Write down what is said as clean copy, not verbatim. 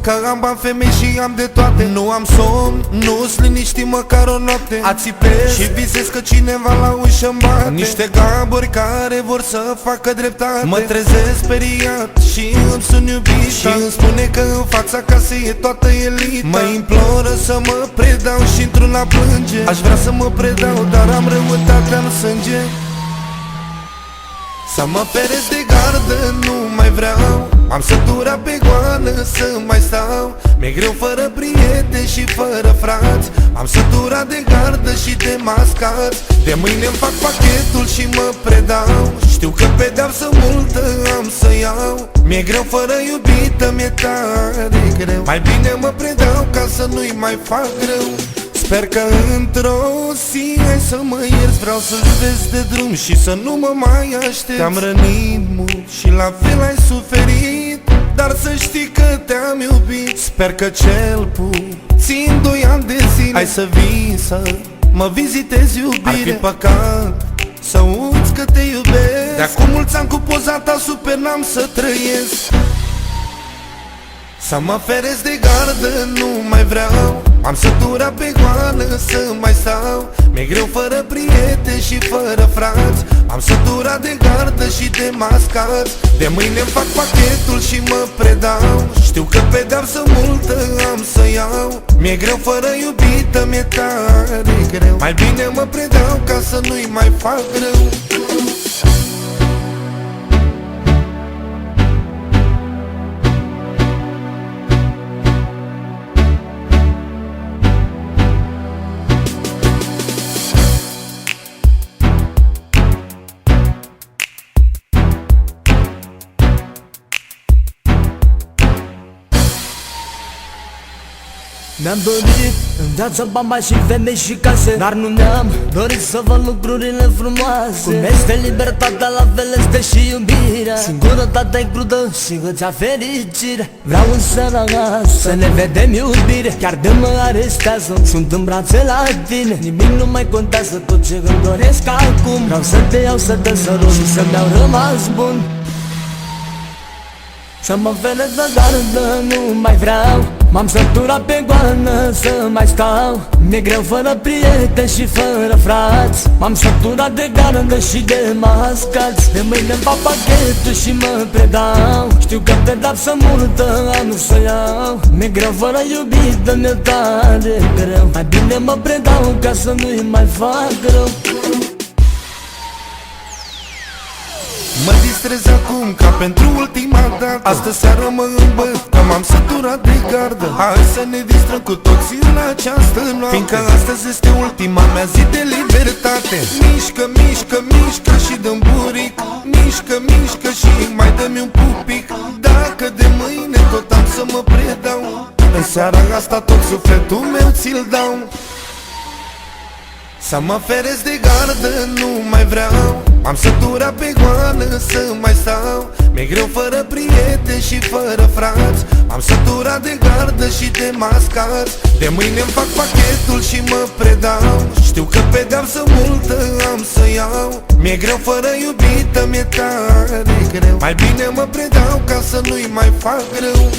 că am bani, femei și am de toate. Nu am somn, nu-s liniști măcar o noapte. Ațipez și visez că cineva la ușă-mi bate. Niște gaburi care vor să facă dreptate. Mă trezesc speriat și îmi sun iubita și îmi spune că în fața casei e toată elita. Mă imploră să mă predau și într-una plânge. Aș vrea să mă predau, dar am răutatea în sânge. Să mă feresc de gardă, nu mai vreau. Am săturat pe goană să mai stau. Mi-e greu fără prieteni și fără frați. Am săturat de gardă și de mascați. De mâine-mi fac pachetul și mă predau. Știu că pedeapsă multă am să iau. Mi-e greu fără iubită, mi-e tare greu. Mai bine mă predau ca să nu-i mai fac rău. Sper că într-o zi ai să mă ierți. Vreau să-ți vezi de drum și să nu mă mai aștept. Te-am rănit mult și la fel ai suferit, dar să știi că te-am iubit. Sper că cel puțin 2 ani de zile ai să vii să mă vizitezi, iubire. Ar fi păcat să uiți că te iubesc. De acum mulți ani cu poza ta super n-am să trăiesc. Să mă feresc de gardă, nu mai vreau. Am săturat pe goană să mai stau. Mi-e greu fără prieteni și fără frați. Am săturat de gardă și de mascați. De mâine-mi fac pachetul și mă predau. Știu că pedeapsă multă am să iau. Mi-e greu fără iubită, mi-e tare greu. Mai bine mă predau ca să nu-i mai fac rău. Mi-am dorit în viață bani și femei și case, dar nu mi-am dorit să văd lucrurile frumoase. Cum este libertatea, la fel este și iubirea. Singurătatea e crudă și îți ia fericire. Vreau în seara să ne vedem, iubire. Chiar de mă arestează, sunt în brațe la tine. Nimic nu mai contează, tot ce îmi doresc acum. Vreau să te iau, să te sărut și să-mi iau rămas bun. Să mă feresc de gardă, nu mai vreau. M-am săturat pe goană să mai stau. Mi-e greu fără prieteni și fără frați. M-am săturat de gardă și de mascați. De mâine-mi fac pachetul și mă predau. Știu că pedeapsă multă am să iau. Mi-e greu fără iubită, mi-e tare greu. Mai bine mă predau ca să nu-i mai fac rău. Mă distrez acum ca pentru ultima dată. Astă seară mă îmbăt că m-am săturat de gardă. Hai să ne distrăm cu toții în această noapte, fiindcă astăzi este ultima mea zi de libertate. Mișcă, mișcă, mișcă și dă-mi buric. Mișcă, mișcă și mai dă-mi un pupic. Dacă de mâine tot am să mă predau, în seara asta tot sufletul meu ți-l dau. Să mă feresc de gardă, nu mai vreau. M-am săturat pe goană să mai stau. Mi-e greu fără prieteni și fără frați. Am săturat de gardă și de mascați. De mâine-mi fac pachetul și mă predau. Știu că pedeapsă multă am să iau. Mi-e greu fără iubită, mi-e tare greu. Mai bine mă predau ca să nu-i mai fac rău.